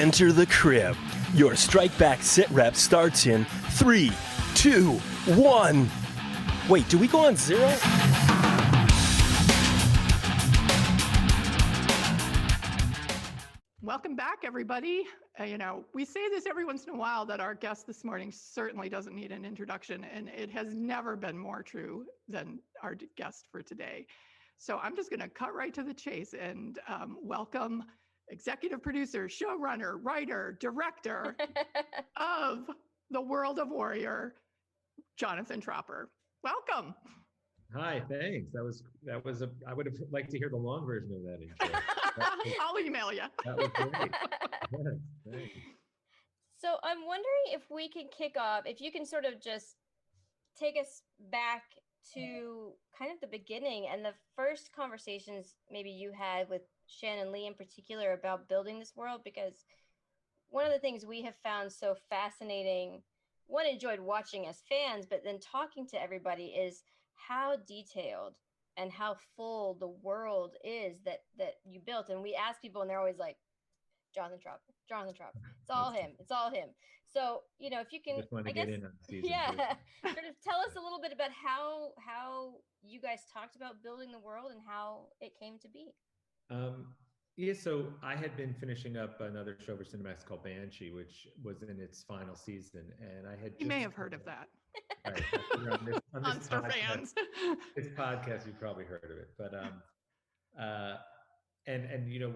Enter the crib. Your strike back sit rep starts in 3, 2, 1. Wait, do we go on 0? Welcome back, everybody. We say this every once in a while that our guest this morning certainly doesn't need an introduction, and it has never been more true than our guest for today. So I'm just going to cut right to the chase and welcome executive producer, showrunner, writer, director of The World of Warrior, Jonathan Tropper. Welcome. Hi, thanks. I would have liked to hear the long version of that intro. I'll email you. That was great. Yes, thanks. So I'm wondering if we can kick off, if you can sort of just take us back to kind of the beginning and the first conversations maybe you had with Shannon Lee in particular about building this world, because one of the things we have found so fascinating, one, enjoyed watching as fans, but then talking to everybody, is how detailed and how full the world is that you built. And we ask people and they're always like, Jonathan Tropper. It's all him. It's all him. So, if you can, Just want to get in on season sort of tell us a little bit about how you guys talked about building the world and how it came to be. So I had been finishing up another show for Cinemax called Banshee, which was in its final season, and I had. You may have heard of that. Right, on this Monster podcast, fans. This podcast, you've probably heard of it, but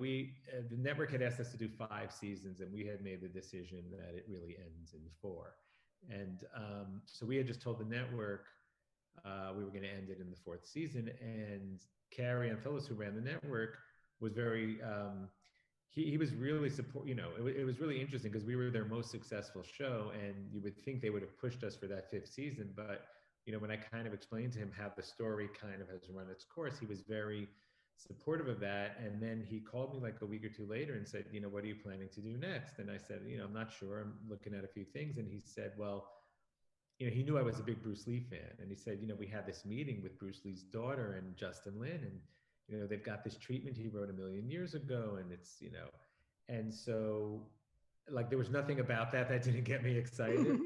we the network had asked us to do 5 seasons, and we had made the decision that it really ends in 4, and so we had just told the network we were going to end it in the 4th season, and Carrie and Phyllis, who ran the network, was very he was really support. It was really interesting because we were their most successful show, and you would think they would have pushed us for that 5th season, but when I kind of explained to him how the story kind of has run its course, he was very supportive of that. And then he called me like a week or 2 later and said, what are you planning to do next? And I said, I'm not sure. I'm looking at a few things. And he said, well, he knew I was a big Bruce Lee fan. And he said, we had this meeting with Bruce Lee's daughter and Justin Lin, and they've got this treatment he wrote 1 million years ago, and it's, and so like there was nothing about that didn't get me excited.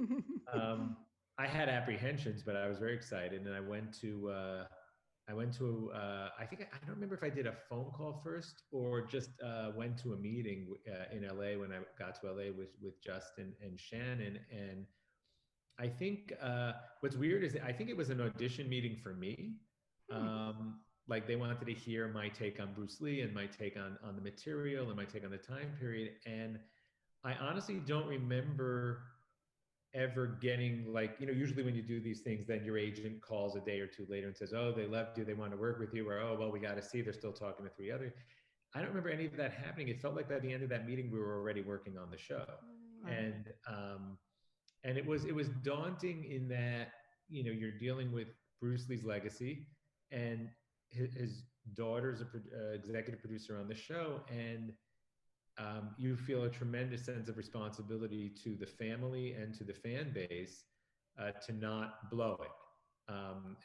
I had apprehensions, but I was very excited, and I went to I don't remember if I did a phone call first or just went to a meeting in LA when I got to LA with Justin and Shannon. And I think what's weird is I think it was an audition meeting for me. Like they wanted to hear my take on Bruce Lee and my take on the material and my take on the time period. And I honestly don't remember ever getting usually when you do these things, then your agent calls a day or 2 later and says, oh, they loved you, they want to work with you, or, oh, well, we got to see, they're still talking to 3 others. I don't remember any of that happening. It felt like by the end of that meeting, we were already working on the show. And it was daunting in that, you're dealing with Bruce Lee's legacy, and his daughter's a executive producer on the show, and you feel a tremendous sense of responsibility to the family and to the fan base to not blow it.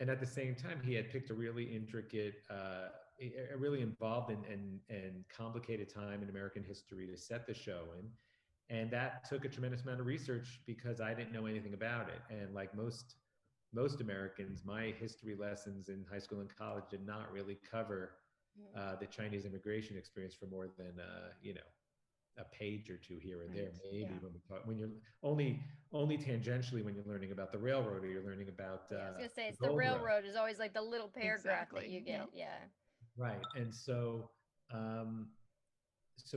And at the same time, he had picked a really intricate, a really involved and complicated time in American history to set the show in. And that took a tremendous amount of research because I didn't know anything about it. And like most Americans, my history lessons in high school and college did not really cover the Chinese immigration experience for more than a page or 2 here and there, maybe when you're only tangentially when you're learning about the railroad or you're learning about. I was gonna say it's the railroad is always like the little paragraph that you get. Yep. Right, and so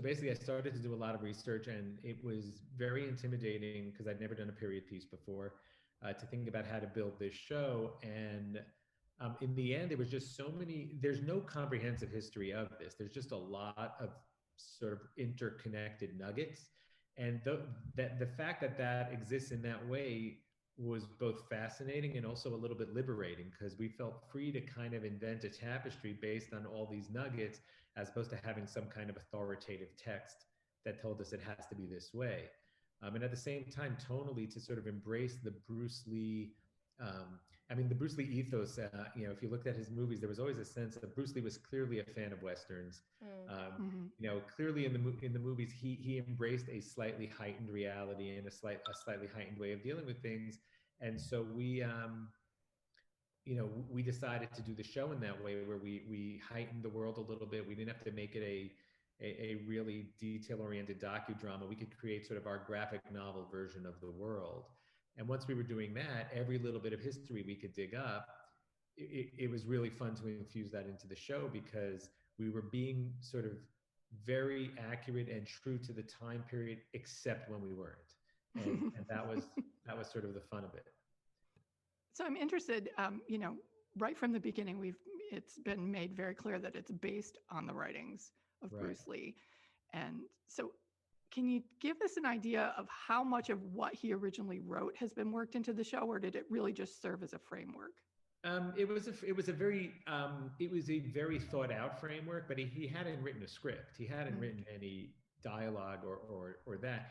basically I started to do a lot of research, and it was very intimidating because I'd never done a period piece before. To think about how to build this show, and in the end, it was just so many. There's no comprehensive history of this. There's just a lot of sort of interconnected nuggets, and the fact that exists in that way was both fascinating and also a little bit liberating, because we felt free to kind of invent a tapestry based on all these nuggets, as opposed to having some kind of authoritative text that told us it has to be this way. And at the same time, tonally, to sort of embrace the Bruce Lee I mean, the Bruce Lee ethos, if you looked at his movies, there was always a sense that Bruce Lee was clearly a fan of Westerns. Clearly in the movies, he embraced a slightly heightened reality and a slightly heightened way of dealing with things. And so we decided to do the show in that way, where we heightened the world a little bit. We didn't have to make it a really detail-oriented docudrama. We could create sort of our graphic novel version of the world. And once we were doing that, every little bit of history we could dig up, it was really fun to infuse that into the show, because we were being sort of very accurate and true to the time period, except when we weren't. And that was sort of the fun of it. So I'm interested, right from the beginning, it's been made very clear that it's based on the writings of Bruce Lee. And so can you give us an idea of how much of what he originally wrote has been worked into the show, or did it really just serve as a framework? It was a very thought out framework, but he hadn't written a script. He hadn't written any dialogue or that.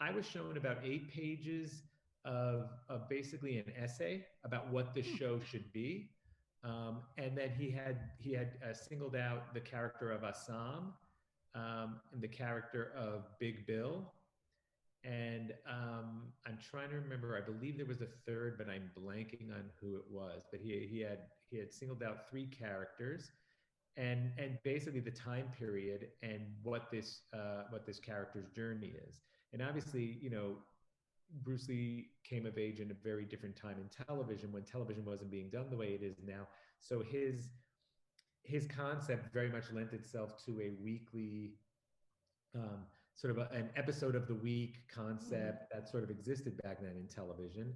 I was shown about 8 pages of basically an essay about what the show should be. And then he had singled out the character of Assam, and the character of Big Bill. And I'm trying to remember, I believe there was a third, but I'm blanking on who it was. But he had singled out 3 characters, and basically the time period and what this character's journey is. And obviously, Bruce Lee came of age in a very different time in television, when television wasn't being done the way it is now. So his concept very much lent itself to a weekly sort of an episode of the week concept that sort of existed back then in television,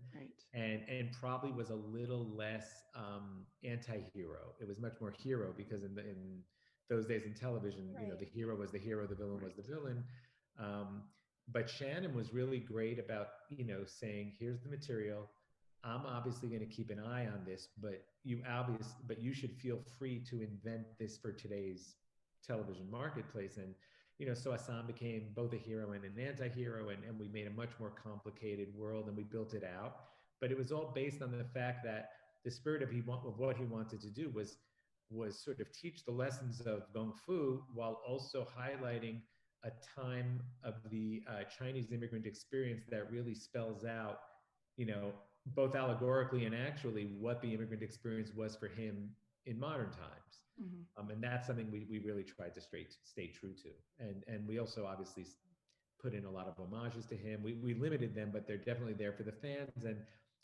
and probably was a little less anti-hero. It was much more hero, because in those days in television, the hero was the hero, the villain was the villain. But Shannon was really great about saying, here's the material. I'm obviously going to keep an eye on this, but you should feel free to invent this for today's television marketplace. And so Assam became both a hero and an anti-hero, and we made a much more complicated world, and we built it out. But it was all based on the fact that the spirit of what he wanted to do was sort of teach the lessons of Kung Fu, while also highlighting a time of the Chinese immigrant experience that really spells out, both allegorically and actually, what the immigrant experience was for him in modern times. And that's something we really tried to stay true to. And we also obviously put in a lot of homages to him. We limited them, but they're definitely there for the fans. And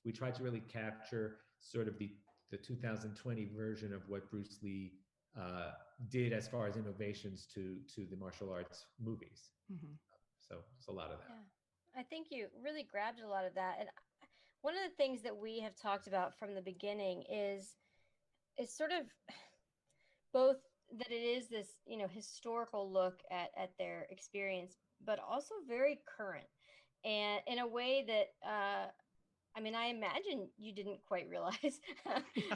we tried to really capture sort of the 2020 version of what Bruce Lee did as far as innovations to the martial arts movies. So it's a lot of that. Yeah. I think you really grabbed a lot of that. And one of the things that we have talked about from the beginning is sort of both that it is this, historical look at their experience, but also very current, and in a way that, I imagine you didn't quite realize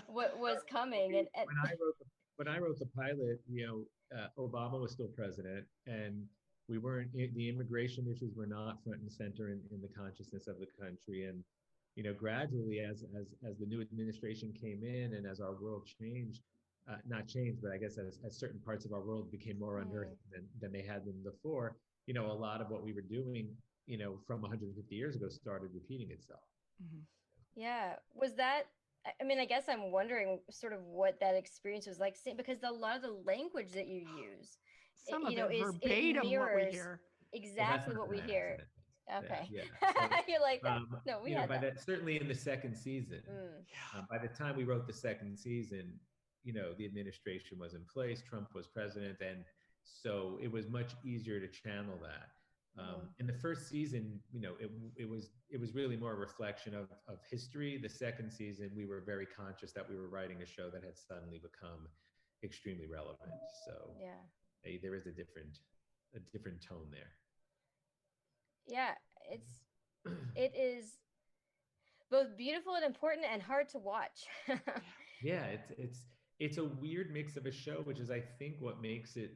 what was coming. And when I wrote the pilot, Obama was still president, and the immigration issues were not front and center in the consciousness of the country. And gradually, as the new administration came in, and as our world changed, not changed, but I guess as certain parts of our world became more unearthed than they had been before, a lot of what we were doing, from 150 years ago started repeating itself. Yeah. Was that, I guess I'm wondering sort of what that experience was like, because a lot of the language that you use, some of it verbatim what we hear. Exactly what we hear. Okay. Yeah. So, you're like, no, we had that. Certainly in the second season, by the time we wrote the second season, the administration was in place, Trump was president, and so it was much easier to channel that. In the first season, it was really more a reflection of history. The second season, we were very conscious that we were writing a show that had suddenly become extremely relevant. So there is a different tone there. Yeah, it is both beautiful and important and hard to watch. Yeah, it's a weird mix of a show, which is, I think, what makes it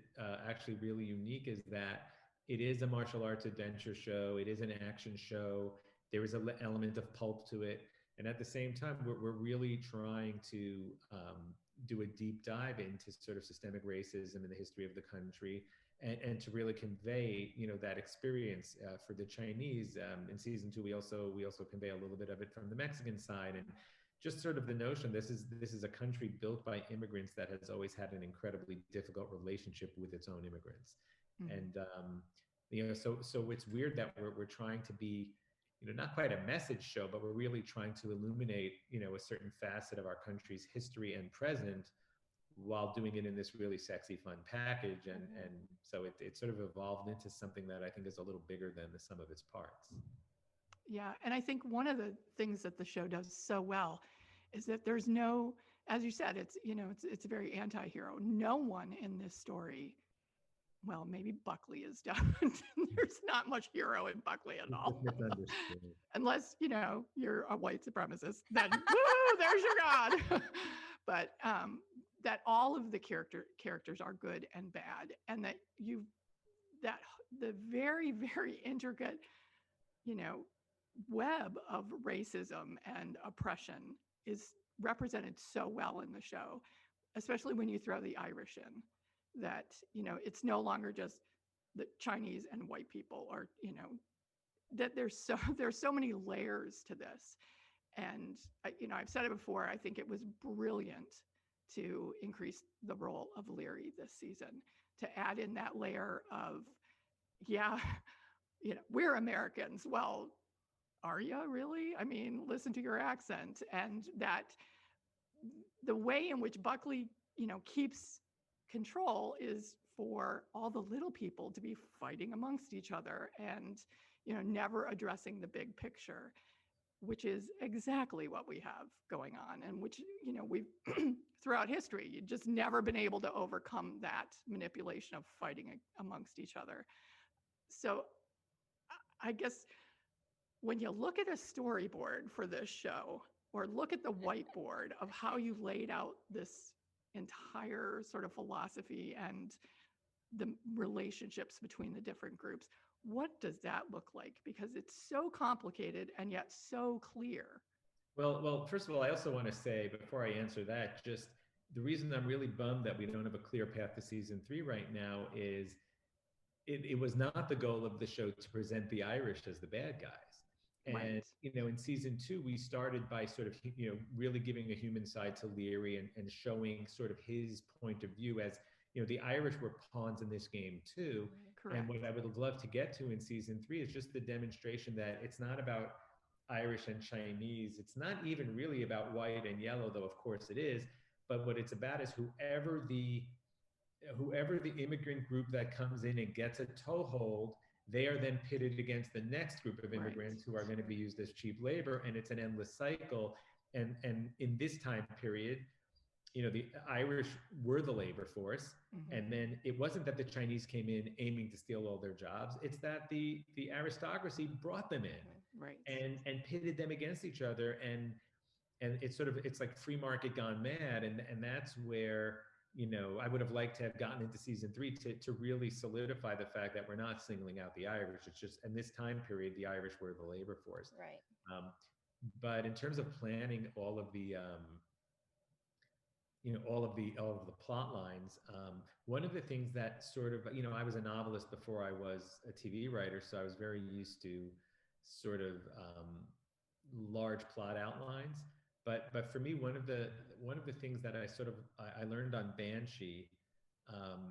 actually really unique, is that it is a martial arts adventure show. It is an action show. There is an element of pulp to it. And at the same time, we're really trying to do a deep dive into sort of systemic racism in the history of the country, and to really convey, that experience for the Chinese. In season 2, we also convey a little bit of it from the Mexican side, and just sort of the notion this is a country built by immigrants that has always had an incredibly difficult relationship with its own immigrants. And so it's weird that we're trying to be, not quite a message show, but we're really trying to illuminate, a certain facet of our country's history and present, while doing it in this really sexy, fun package. And so it sort of evolved into something that I think is a little bigger than the sum of its parts. Yeah, and I think one of the things that the show does so well is that there's no, as you said, it's a very anti-hero. No one in this story, well, maybe Buckley is done. There's not much hero in Buckley at all. Unless, you're a white supremacist, then woo, there's your God. But that all of the characters are good and bad, and that the very, very intricate, web of racism and oppression is represented so well in the show, especially when you throw the Irish in, that, it's no longer just the Chinese and white people, or, that there's so many layers to this. And, I've said it before, I think it was brilliant to increase the role of Leary this season, to add in that layer of, we're Americans. Well, are you really? I mean, listen to your accent. And that the way in which Buckley, keeps control is for all the little people to be fighting amongst each other, and, never addressing the big picture, which is exactly what we have going on, and which, we've throughout history, you've just never been able to overcome that manipulation of fighting amongst each other. So I guess when you look at a storyboard for this show, or look at the whiteboard of how you laid out this entire sort of philosophy and the relationships between the different groups, what does that look like? Because it's so complicated and yet so clear. Well, first of all, I also want to say, before I answer that, just the reason I'm really bummed that we don't have a clear path to season 3 right now is it was not the goal of the show to present the Irish as the bad guys. And, right. In season 2, we started by sort of, really giving a human side to Leary, and showing sort of his point of view as, the Irish were pawns in this game too. Correct. And what I would love to get to in season 3 is just the demonstration that it's not about Irish and Chinese. It's not even really about white and yellow, though of course it is. But what it's about is whoever the immigrant group that comes in and gets a toehold, they are then pitted against the next group of immigrants who are going to be used as cheap labor, and it's an endless cycle. And in this time period, the Irish were the labor force, and then it wasn't that the Chinese came in aiming to steal all their jobs. It's that the aristocracy brought them in, and pitted them against each other, and it's like free market gone mad, and that's where, I would have liked to have gotten into season 3 to really solidify the fact that we're not singling out the Irish. It's just in this time period, the Irish were the labor force. Right. But in terms of planning all of the all of the plot lines, one of the things that sort of, I was a novelist before I was a TV writer, so I was very used to sort of large plot outlines. But for me, one of the things that I learned on Banshee,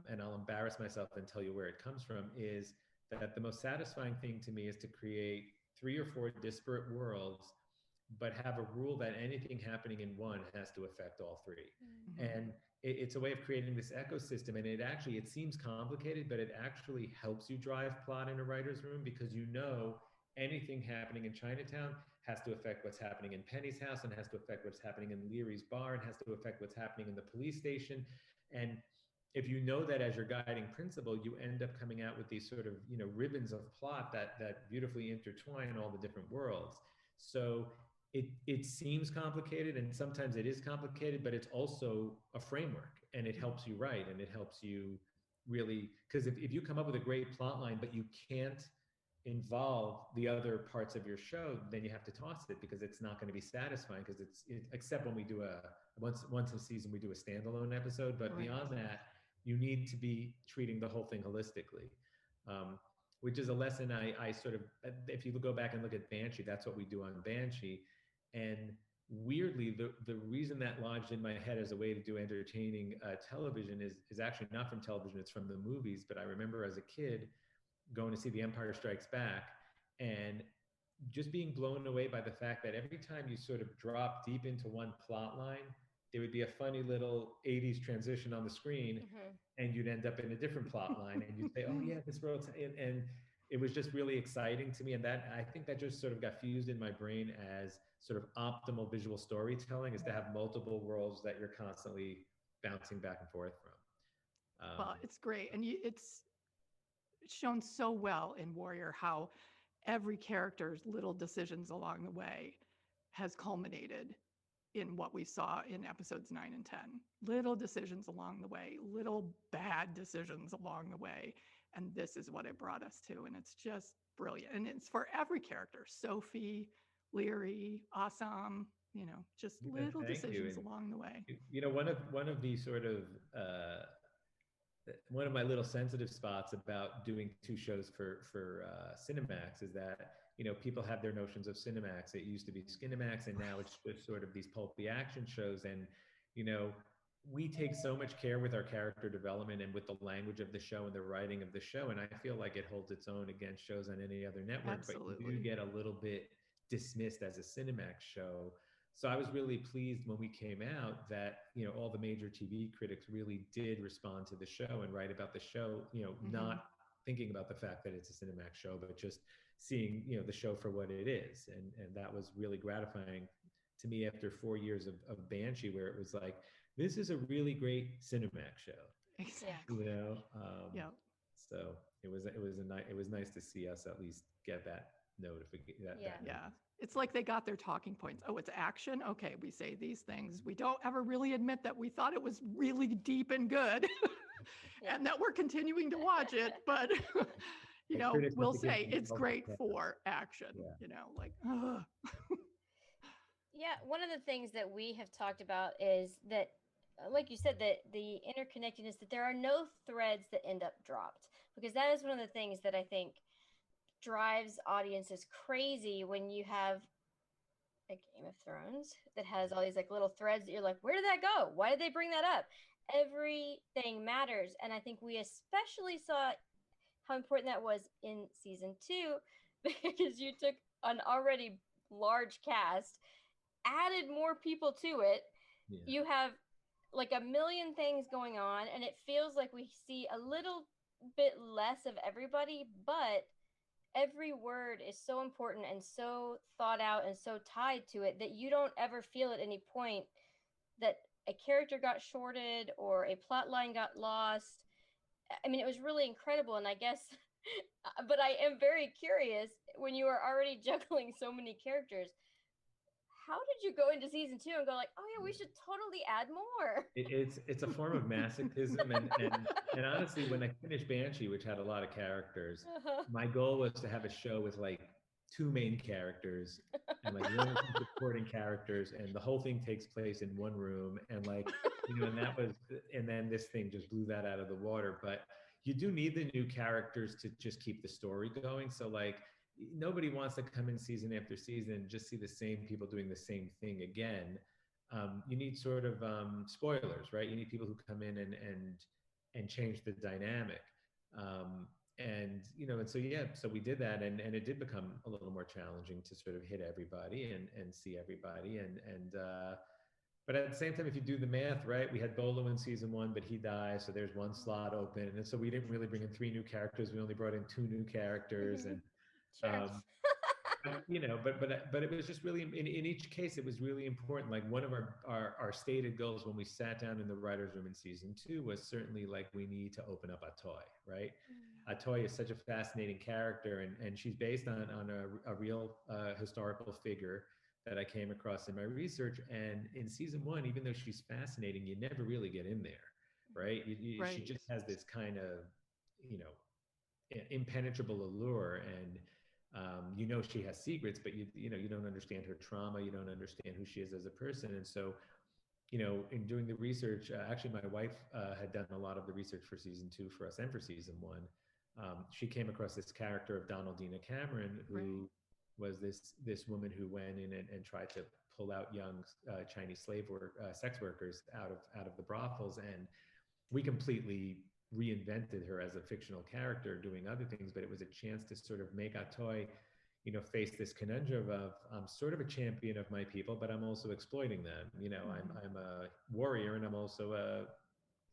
and I'll embarrass myself and tell you where it comes from, is that the most satisfying thing to me is to create 3 or 4 disparate worlds, but have a rule that anything happening in one has to affect all 3. And it's a way of creating this ecosystem. And it seems complicated, but it actually helps you drive plot in a writer's room, because anything happening in Chinatown has to affect what's happening in Penny's house, and has to affect what's happening in Leary's bar, and has to affect what's happening in the police station. And if you know that as your guiding principle, you end up coming out with these sort of, ribbons of plot that beautifully intertwine all the different worlds. So it seems complicated, and sometimes it is complicated, but it's also a framework, and it helps you write, and it helps you really, because if you come up with a great plot line, but you can't involve the other parts of your show, then you have to toss it because it's not going to be satisfying, because except when we do once a season we do a standalone episode, but beyond that you need to be treating the whole thing holistically, which is a lesson I sort of, if you go back and look at Banshee, that's what we do on Banshee. And weirdly, the reason that lodged in my head as a way to do entertaining television is actually not from television, it's from the movies. But I remember as a kid going to see The Empire Strikes Back and just being blown away by the fact that every time you sort of drop deep into one plot line, there would be a funny little 80s transition on the screen, and you'd end up in a different plot line, and you'd say, oh yeah, this world's, and it was just really exciting to me. And that, I think that just sort of got fused in my brain as sort of optimal visual storytelling, is to have multiple worlds that you're constantly bouncing back and forth from. Well, it's great. And it's shown so well in Warrior how every character's little decisions along the way has culminated in what we saw in episodes 9 and 10. Little decisions along the way, little bad decisions along the way. And this is what it brought us to. And it's just brilliant. And it's for every character: Sophie, Leary, Assam, just little decisions along the way. One of the sort of, one of my little sensitive spots about doing two shows for Cinemax is that, people have their notions of Cinemax. It used to be Skinemax, and now it's just sort of these pulpy action shows. And, we take so much care with our character development and with the language of the show and the writing of the show. And I feel like it holds its own against shows on any other network. Absolutely. But you do get a little bit dismissed as a Cinemax show. So I was really pleased when we came out that, all the major TV critics really did respond to the show and write about the show, not thinking about the fact that it's a Cinemax show, but just seeing, the show for what it is. And that was really gratifying to me after 4 years of Banshee, where it was like, this is a really great Cinemax show. Exactly. So it was nice to see us at least get that notification. It's like they got their talking points. Oh, it's action. Okay, we say these things. We don't ever really admit that we thought it was really deep and good, and that we're continuing to watch it. But we'll say it's great for action. Ugh. Yeah, one of the things that we have talked about is that, like you said, that the interconnectedness, that there are no threads that end up dropped, because that is one of the things that I think drives audiences crazy when you have a Game of Thrones that has all these like little threads that you're like, where did that go? Why did they bring that up? Everything matters. And I think we especially saw how important that was in season 2, because you took an already large cast, added more people to it. You have like a million things going on, and it feels like we see a little bit less of everybody, but every word is so important and so thought out and so tied to it that you don't ever feel at any point that a character got shorted or a plot line got lost. I mean, it was really incredible. And I guess, but I am very curious, when you are already juggling so many characters, how did you go into season 2 and go like, oh yeah, we should totally add more? It's a form of masochism, and honestly, when I finished Banshee, which had a lot of characters, my goal was to have a show with like 2 main characters and like 1 or 2 supporting characters, and the whole thing takes place in one room, and like, and then this thing just blew that out of the water. But you do need the new characters to just keep the story going. So like, nobody wants to come in season after season and just see the same people doing the same thing again. You need sort of spoilers, right? You need people who come in and change the dynamic. And so we did that, and it did become a little more challenging to sort of hit everybody and see everybody. But at the same time, if you do the math, right, we had Bolo in season 1, but he died, so there's 1 slot open, and so we didn't really bring in 3 new characters. We only brought in 2 new characters, and Sure. But it was just really, in each case, it was really important. Like, one of our stated goals when we sat down in the writer's room in season 2 was certainly like, we need to open up Atoy, right? Atoy is such a fascinating character, and she's based on a real historical figure that I came across in my research. And in season 1, even though she's fascinating, you never really get in there, right? She just has this kind of, impenetrable allure, You know she has secrets, but you don't understand her trauma. You don't understand who she is as a person. And so, in doing the research, actually my wife had done a lot of the research for season 2 for us and for season 1. She came across this character of Donaldina Cameron, who was this woman who went in and tried to pull out young Chinese sex workers out of the brothels, and we completely reinvented her as a fictional character doing other things. But it was a chance to sort of make Atoy face this conundrum of I'm sort of a champion of my people, but I'm also exploiting them. I'm a warrior, and I'm also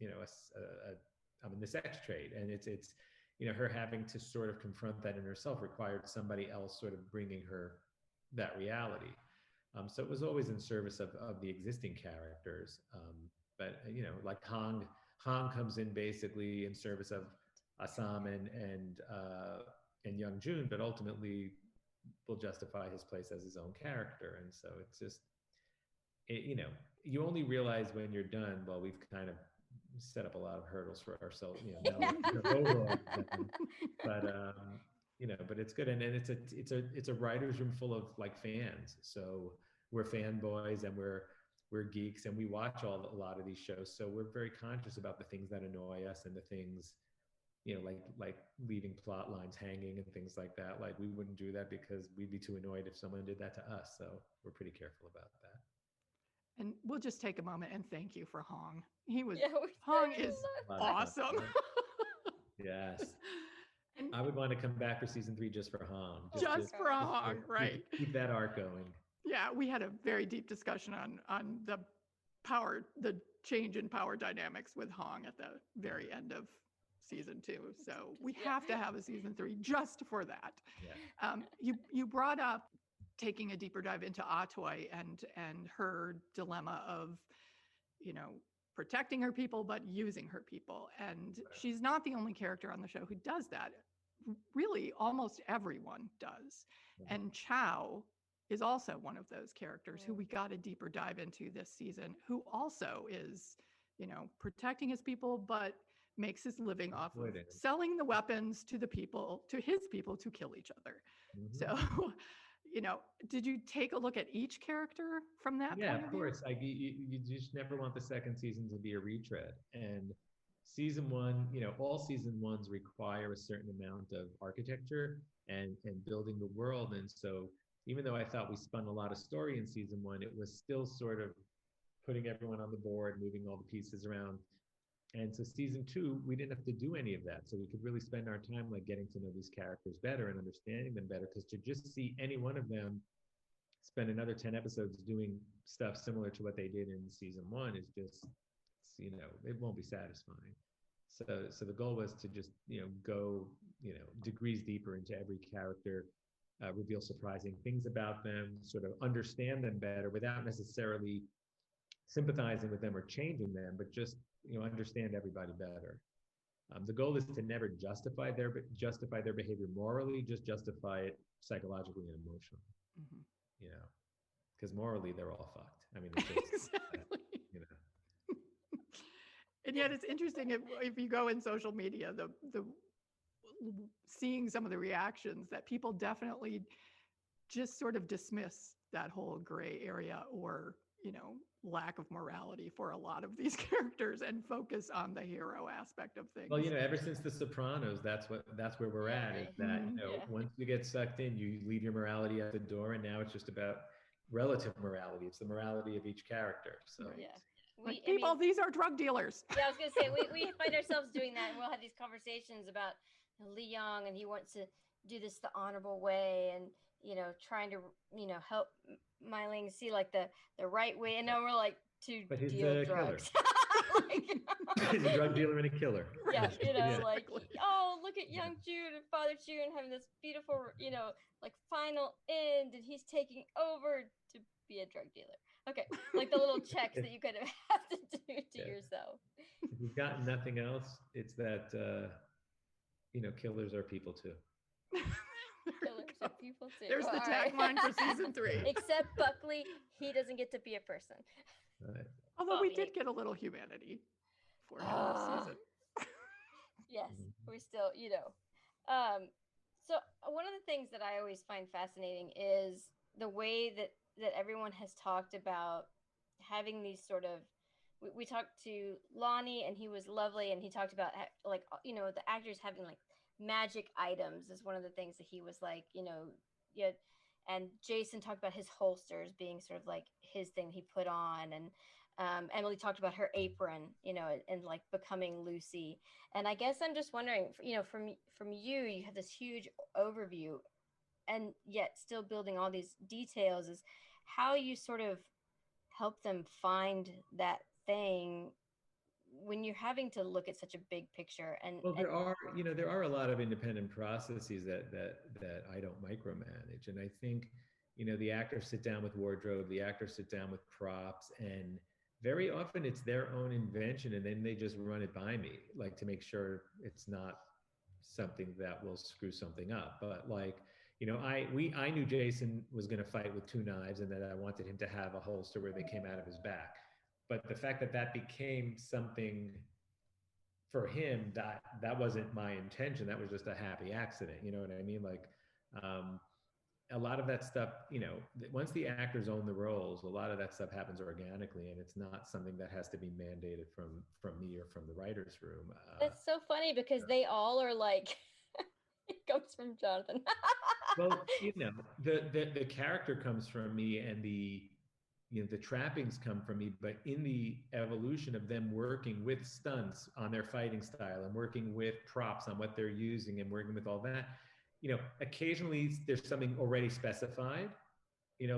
I'm in the sex trade, and it's her having to sort of confront that in herself required somebody else sort of bringing her that reality. So it was always in service of the existing characters, but like Hong comes in basically in service of Assam and Young Jun, but ultimately will justify his place as his own character. And so it's just, you only realize when you're done, well, we've kind of set up a lot of hurdles for ourselves, but it's good. And it's a writer's room full of like fans. So we're fanboys and we're geeks, and we watch a lot of these shows. So we're very conscious about the things that annoy us and the things, like leaving plot lines hanging and things like that. Like we wouldn't do that because we'd be too annoyed if someone did that to us. So we're pretty careful about that. And we'll just take a moment and thank you for Hong. Hong is Hong awesome. Yes. And I would want to come back for season 3 just for Hong. Just for Hong, right. Keep that arc going. Yeah, we had a very deep discussion on the change in power dynamics with Hong at the very end of season 2. So we have to have a season 3 just for that. Yeah. You brought up taking a deeper dive into Atoy and her dilemma of, protecting her people, but using her people. And she's not the only character on the show who does that. Really, almost everyone does. Yeah. And Chow is also one of those characters who we got a deeper dive into this season, who also is, protecting his people, but makes his living off of selling the weapons to his people to kill each other. Mm-hmm. So, did you take a look at each character from that point of view? Yeah, of course. Like you just never want the second season to be a retread. And season 1, all season 1s require a certain amount of architecture and building the world. And so even though I thought we spun a lot of story in season 1, it was still sort of putting everyone on the board, moving all the pieces around. And so season 2, we didn't have to do any of that. So we could really spend our time like getting to know these characters better and understanding them better, because to just see any one of them spend another 10 episodes doing stuff similar to what they did in season 1 is just, it won't be satisfying. So the goal was to just, go, degrees deeper into every character, reveal surprising things about them, sort of understand them better without necessarily sympathizing with them or changing them, but just, understand everybody better. The goal is to never justify their behavior morally, just justify it psychologically and emotionally. Mm-hmm. Because morally they're all fucked. I mean, it's just, exactly. And yet it's interesting if you go in social media, the seeing some of the reactions that people definitely just sort of dismiss that whole gray area or, lack of morality for a lot of these characters and focus on the hero aspect of things. Well, ever since The Sopranos, that's where we're at, is that, once you get sucked in, you leave your morality at the door, and now it's just about relative morality. It's the morality of each character. So yeah. These are drug dealers. Yeah, I was gonna say we find ourselves doing that, and we'll have these conversations about Lee Young, and he wants to do this the honorable way, and trying to help Mei-ling see like the right way, and now we're like to deal drugs. He's a drug dealer and a killer. Yeah, like, oh, look at young June and Father June having this beautiful, like final end, and he's taking over to be a drug dealer. Okay, like the little checks that you kind of have to do to yourself. If you've got nothing else, it's that killers are people too. Killers are people too. There's the tagline for season 3. Except Buckley, he doesn't get to be a person. Right. Although we did get a little humanity for him this season. Yes, we're still, So one of the things that I always find fascinating is the way that everyone has talked about having these sort of we talked to Lonnie and he was lovely and he talked about like the actors having like magic items is one of the things that he was like yeah, and Jason talked about his holsters being sort of like his thing he put on, and Emily talked about her apron, and like becoming Lucy. And I guess I'm just wondering, from you, you have this huge overview, and yet still building all these details. Is how you sort of help them find that thing when you're having to look at such a big picture. Well, there are a lot of independent processes that I don't micromanage, and I think, the actors sit down with wardrobe, the actors sit down with props, and very often it's their own invention, and then they just run it by me, like to make sure it's not something that will screw something up. But like, I knew Jason was going to fight with two knives, and that I wanted him to have a holster where they came out of his back. But the fact that that became something for him, that wasn't my intention. That was just a happy accident. You know what I mean? Like, a lot of that stuff, once the actors own the roles, a lot of that stuff happens organically, and it's not something that has to be mandated from me or from the writers' room. That's so funny because they all are like, it comes from Jonathan. Well, the character comes from me, and the trappings come from me, but in the evolution of them working with stunts on their fighting style and working with props on what they're using and working with all that, occasionally there's something already specified,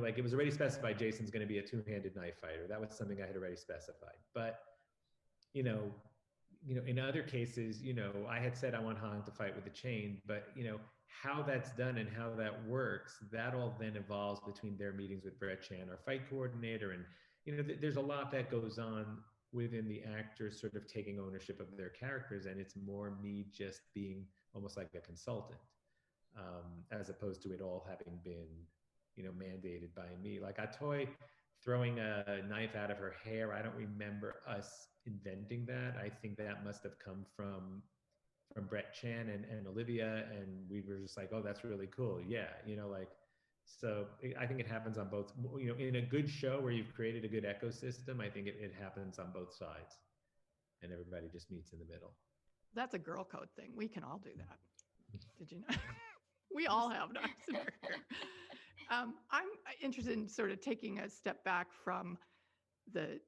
like it was already specified Jason's going to be a two-handed knife fighter. That was something I had already specified. But, in other cases, I had said I want Han to fight with a chain, but, how that's done and how that works, that all then evolves between their meetings with Brett Chan, our fight coordinator. And, there's a lot that goes on within the actors sort of taking ownership of their characters. And it's more me just being almost like a consultant, as opposed to it all having been, mandated by me. Like Atoy throwing a knife out of her hair, I don't remember us inventing that. I think that must have come from Brett Chan and Olivia, and we were just like, oh, that's really cool. Yeah, so I think it happens on both, in a good show where you've created a good ecosystem, I think it happens on both sides, and everybody just meets in the middle. That's a girl code thing. We can all do that. Did you know? We all have knives in our hair. I'm interested in sort of taking a step back from the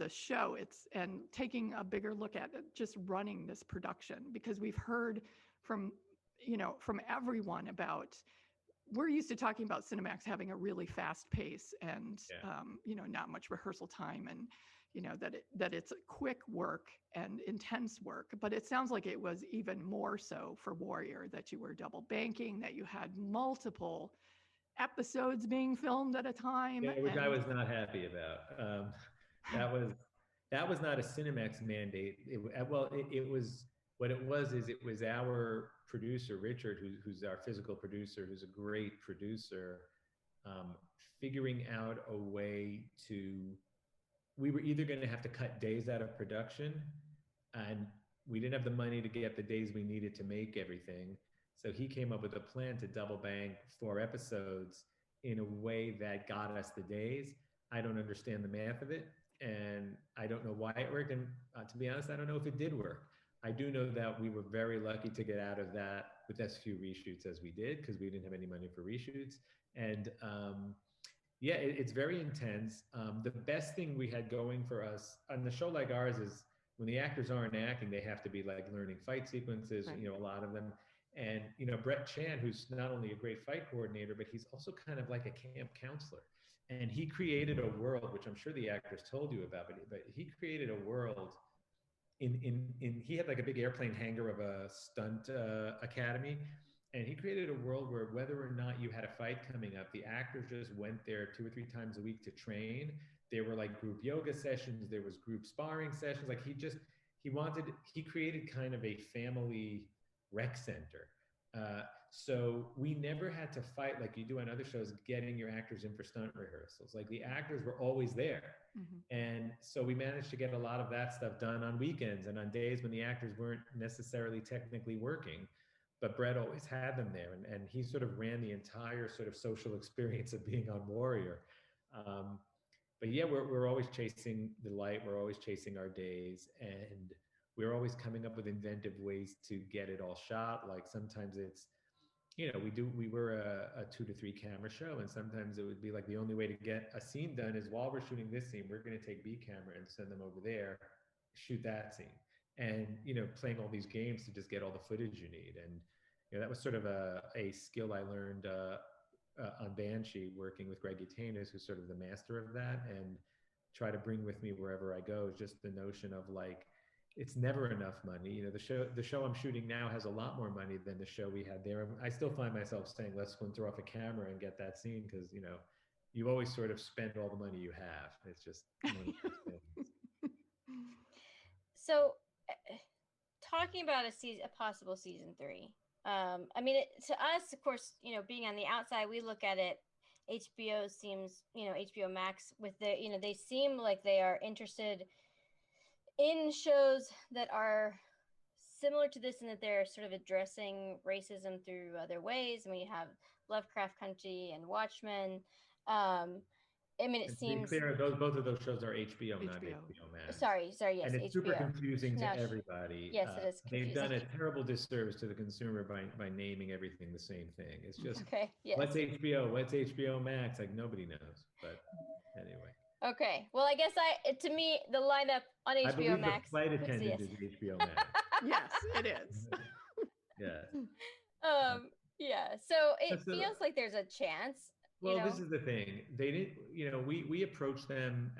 show and taking a bigger look at just running this production, because we've heard from everyone about, we're used to talking about Cinemax having a really fast pace and not much rehearsal time, and that it's quick work and intense work. But it sounds like it was even more so for Warrior, that you were double banking, that you had multiple episodes being filmed at a time. Yeah, which I was not happy about. That was not a Cinemax mandate. It was what it was. It was our producer Richard, who's our physical producer, who's a great producer, figuring out a way to. We were either going to have to cut days out of production, and we didn't have the money to get the days we needed to make everything. So he came up with a plan to double bank 4 episodes in a way that got us the days. I don't understand the math of it, and I don't know why it worked. And to be honest, I don't know if it did work. I do know that we were very lucky to get out of that with as few reshoots as we did, because we didn't have any money for reshoots. And it's very intense. The best thing we had going for us on a show like ours is when the actors aren't acting, they have to be like learning fight sequences, Right. A lot of them. And, Brett Chan, who's not only a great fight coordinator, but he's also kind of like a camp counselor. And he created a world, which I'm sure the actors told you about, but he created a world he had like a big airplane hangar of a stunt academy. And he created a world where whether or not you had a fight coming up, the actors just went there 2 or 3 times a week to train. There were like group yoga sessions. There was group sparring sessions. Like he created kind of a family rec center. So we never had to fight like you do on other shows, getting your actors in for stunt rehearsals. Like the actors were always there. And so we managed to get a lot of that stuff done on weekends and on days when the actors weren't necessarily technically working, but Brett always had them there. And he sort of ran the entire sort of social experience of being on Warrior. But yeah, we're always chasing the light. We're always chasing our days, and we're always coming up with inventive ways to get it all shot. Like sometimes it's, we were a 2 to 3 camera show, and sometimes it would be like the only way to get a scene done is while we're shooting this scene, we're going to take B camera and send them over there, shoot that scene, and playing all these games to just get all the footage you need. And that was sort of a skill I learned on Banshee, working with Greg Utanes, who's sort of the master of that, and try to bring with me wherever I go is just the notion of like, it's never enough money. The show I'm shooting now has a lot more money than the show we had there. I still find myself saying, let's go and throw off a camera and get that scene, because you always sort of spend all the money you have. It's just one of those things. So, talking about a possible season 3. I mean, to us, of course, being on the outside, we look at it. HBO seems, HBO Max with the, they seem like they are interested in shows that are similar to this, in that they're sort of addressing racism through other ways. And we have Lovecraft Country and Watchmen. I mean, it seems clear, both of those shows are HBO, not HBO Max. Sorry, yes, and it's HBO. Super confusing to everybody. Yes, it is confusing. They've done a terrible disservice to the consumer by naming everything the same thing. It's just, okay, yes. What's HBO Max? Like, nobody knows. But anyway. Okay, well, I guess to me, the lineup on HBO I believe Max. The flight attendant is HBO Max. Yes, it is. Yeah. Yeah. So it feels like there's a chance. Well, this is the thing. They didn't. We approached them.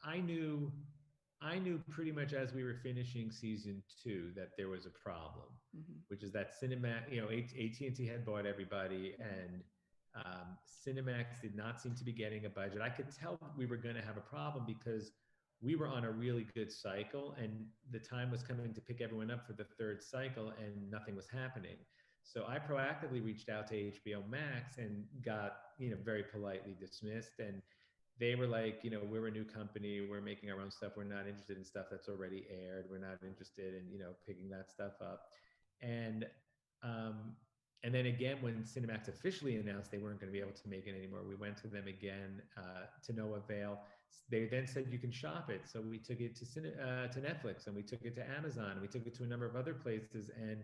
I knew pretty much as we were finishing season 2 that there was a problem, which is that AT&T had bought everybody, and Cinemax did not seem to be getting a budget. I could tell we were going to have a problem because we were on a really good cycle, and the time was coming to pick everyone up for the 3rd cycle, and nothing was happening. So I proactively reached out to HBO Max and got, very politely dismissed. And they were like, we're a new company. We're making our own stuff. We're not interested in stuff that's already aired. We're not interested in, picking that stuff up. And then again, when Cinemax officially announced they weren't going to be able to make it anymore, we went to them again to no avail. They then said you can shop it. So we took it to Netflix, and we took it to Amazon, and we took it to a number of other places. And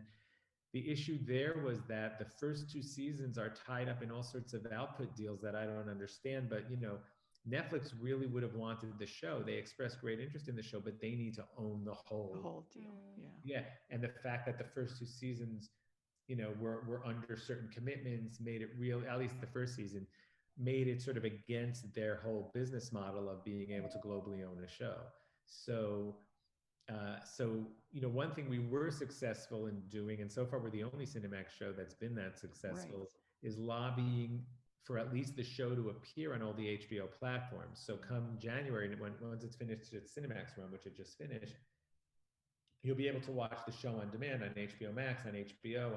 the issue there was that the first 2 seasons are tied up in all sorts of output deals that I don't understand. But, Netflix really would have wanted the show. They expressed great interest in the show, but they need to own the whole deal. Yeah. Yeah. And the fact that the first 2 seasons, were under certain commitments made it real, at least the first season, made it sort of against their whole business model of being able to globally own a show. So, one thing we were successful in doing, and so far we're the only Cinemax show that's been that successful, is lobbying for at least the show to appear on all the HBO platforms. So come January, once it's finished its Cinemax run, which it just finished, you'll be able to watch the show on demand on HBO Max, on HBO,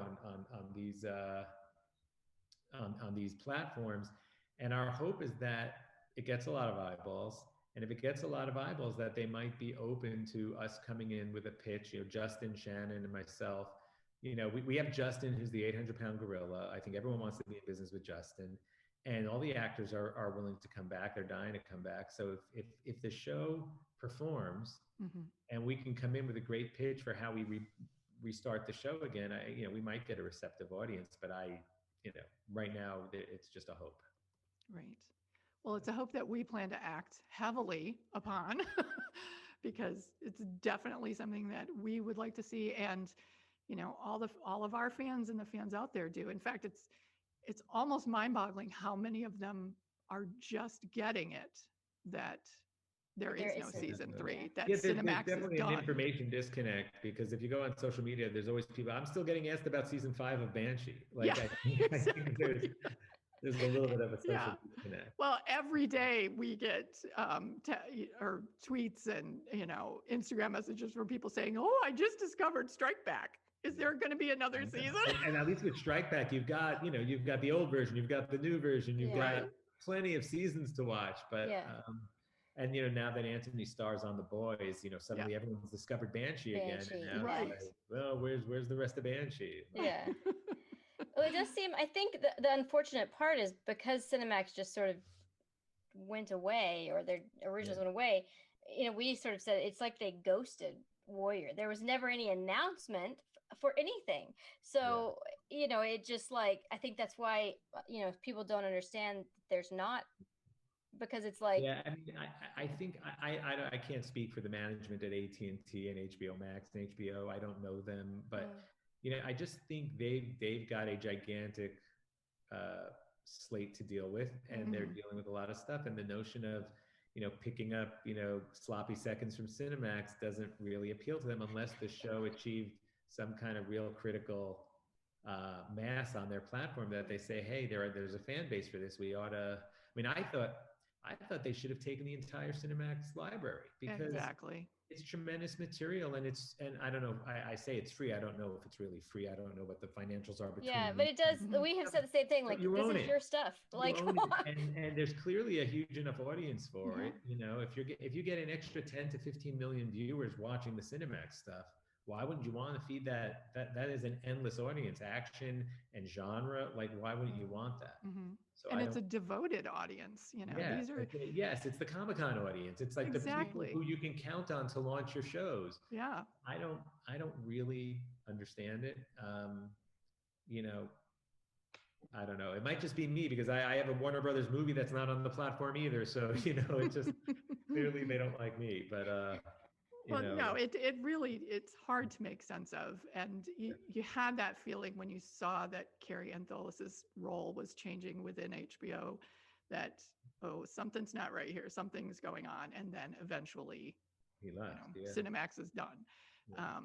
on these platforms. And our hope is that it gets a lot of eyeballs. And if it gets a lot of eyeballs, that they might be open to us coming in with a pitch. Justin, Shannon, and myself. We have Justin, who's the 800-pound gorilla. I think everyone wants to be in business with Justin, and all the actors are willing to come back. They're dying to come back. So if the show performs, and we can come in with a great pitch for how we restart the show again, we might get a receptive audience. But right now it's just a hope. Right. Well, it's a hope that we plan to act heavily upon because it's definitely something that we would like to see, and all of our fans and the fans out there do. In fact, it's almost mind-boggling how many of them are just getting it that there is no season 3. That there's Cinemax definitely is done. An information disconnect, because if you go on social media, there's always people. I'm still getting asked about season 5 of Banshee. I think there's a little bit of a social disconnect. Well, every day we get or tweets and Instagram messages from people saying, "Oh, I just discovered Strike Back. Is there going to be another season?" And at least with Strike Back, you've got the old version, you've got the new version, you've got plenty of seasons to watch. But And now that Anthony stars on The Boys, suddenly everyone's discovered Banshee again, Banshee, and now right. it's like, well, where's the rest of Banshee? Yeah. Well, it does seem, I think the unfortunate part is because Cinemax just sort of went away, or their originals went away, we sort of said it's like they ghosted Warrior. There was never any announcement for anything. So, it just like, I think that's why, if people don't understand, there's not, because it's like, Yeah, I mean, I think I can't speak for the management at AT&T and HBO Max and HBO. I don't know them, but I just think they've got a gigantic slate to deal with, and they're dealing with a lot of stuff. And the notion of picking up sloppy seconds from Cinemax doesn't really appeal to them unless the show achieved some kind of real critical mass on their platform that they say, hey, there's a fan base for this. We ought to. I mean, I thought they should have taken the entire Cinemax library, because Exactly. it's tremendous material, and I don't know. I say it's free. I don't know if it's really free. I don't know what the financials are between. yeah, but it does. We have said the same thing. Like, this is your stuff. Like, come on. And there's clearly a huge enough audience for it. If you get an extra 10 to 15 million viewers watching the Cinemax stuff, why wouldn't you want to feed that? That is an endless audience, action and genre. Like, why wouldn't you want that? So and it's a devoted audience. Yes, these are it's the Comic-Con audience. It's like the people who you can count on to launch your shows. Yeah. I don't really understand it. I don't know. It might just be me, because I have a Warner Brothers movie that's not on the platform either. So, it's just clearly they don't like me, but no, it really, it's hard to make sense of. And you had that feeling when you saw that Carrie Antholis's role was changing within HBO, that, oh, something's not right here. Something's going on. And then eventually, he left. Cinemax is done. Yeah.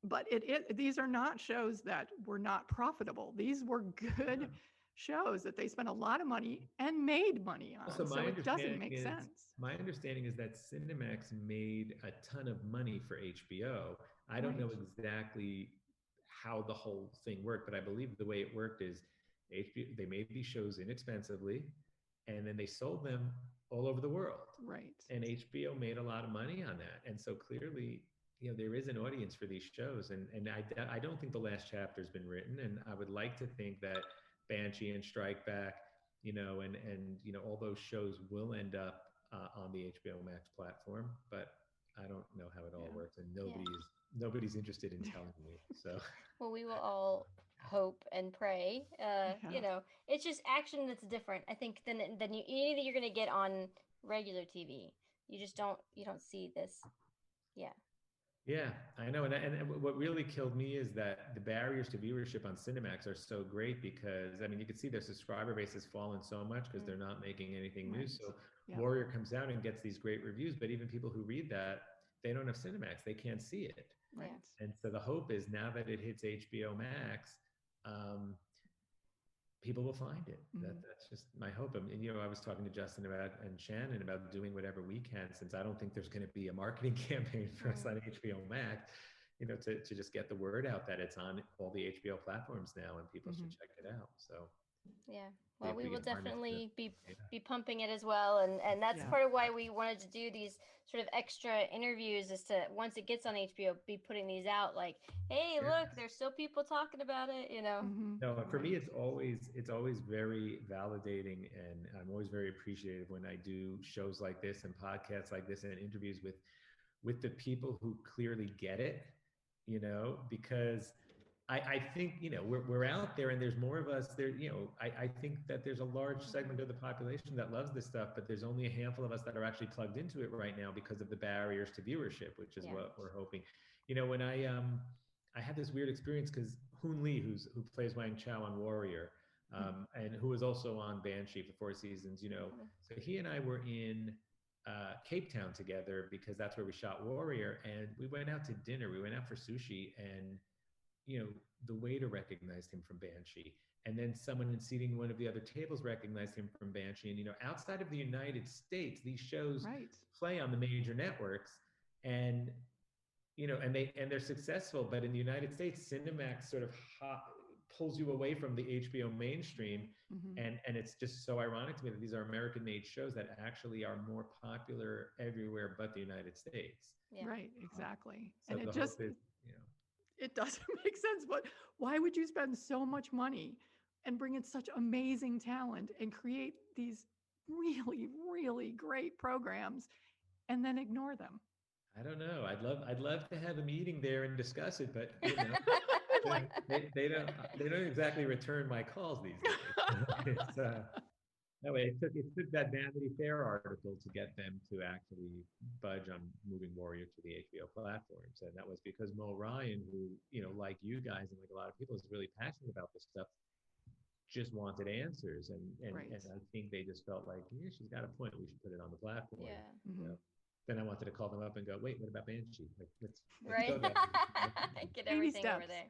But these are not shows that were not profitable. These were good shows that they spent a lot of money and made money on. So it doesn't make sense. My understanding is that Cinemax made a ton of money for HBO. I don't know exactly how the whole thing worked, but I believe the way it worked is HBO, they made these shows inexpensively, and then they sold them all over the world. Right. And HBO made a lot of money on that. And so clearly, there is an audience for these shows, and I don't think the last chapter has been written, and I would like to think that Banshee and Strike Back, and all those shows will end up on the HBO Max platform, but I don't know how it all works, and nobody's interested in telling me. So, well, we will all hope and pray. It's just action that's different, I think, than either you're going to get on regular TV. You just don't see this. Yeah. Yeah, I know. And what really killed me is that the barriers to viewership on Cinemax are so great, because, I mean, you can see their subscriber base has fallen so much because they're not making anything new. So Warrior comes out and gets these great reviews, but even people who read that, they don't have Cinemax. They can't see it. Right. And so the hope is, now that it hits HBO Max, people will find it. That's just my hope. And I was talking to Justin and Shannon about doing whatever we can, since I don't think there's going to be a marketing campaign for us on HBO Max, to just get the word out that it's on all the HBO platforms now, and people should check it out. So yeah, well, we will definitely be pumping it as well, and that's part of why we wanted to do these sort of extra interviews, is to, once it gets on HBO, be putting these out, like, hey, look, there's still people talking about it. No, for me, it's always very validating, and I'm always very appreciative when I do shows like this and podcasts like this and interviews with the people who clearly get it, because I think, we're out there, and there's more of us there. I think that there's a large segment of the population that loves this stuff, but there's only a handful of us that are actually plugged into it right now because of the barriers to viewership, which is what we're hoping. When I had this weird experience, because Hoon Lee, who plays Wang Chao on Warrior, and who was also on Banshee for 4 seasons, so he and I were in Cape Town together, because that's where we shot Warrior, and we went out to dinner. We went out for sushi, and the waiter recognized him from Banshee, and then someone in seating one of the other tables recognized him from Banshee. And outside of the United States, these shows play on the major networks, and they're successful. But in the United States, Cinemax sort of pulls you away from the HBO mainstream. Mhm. And it's just so ironic to me that these are American-made shows that actually are more popular everywhere but the United States. Yeah. Right, exactly. So And the it just, hope is, you know, it doesn't make sense, but why would you spend so much money and bring in such amazing talent and create these really, really great programs and then ignore them? I don't know. I'd love to have a meeting there and discuss it, but you know, Like, they don't exactly return my calls these days. It's, that way, it took that Vanity Fair article to get them to actually budge on moving Warrior to the HBO platforms, and that was because Mo Ryan, who, you know, like you guys and like a lot of people, is really passionate about this stuff, just wanted answers, and Right. I think they just felt like, yeah, she's got a point. We should put it on the platform. Yeah. Mhm. So then I wanted to call them up and go, wait, what about Banshee? Like, let's Right. go there. Get Baby everything over steps. there.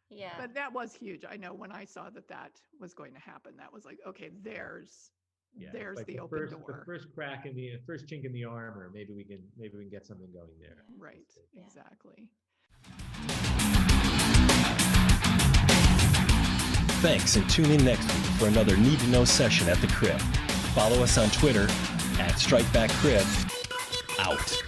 Yeah. But that was huge. I know when I saw that was going to happen, that was like, okay, there's Yeah, it's there's like the the open first, door. the first crack in the first chink in the armor. Maybe we can get something going there. Yeah. Right, Yeah. exactly. Thanks, and tune in next week for another Need to Know session at the Crib. Follow us on Twitter @StrikebackCrib. Out.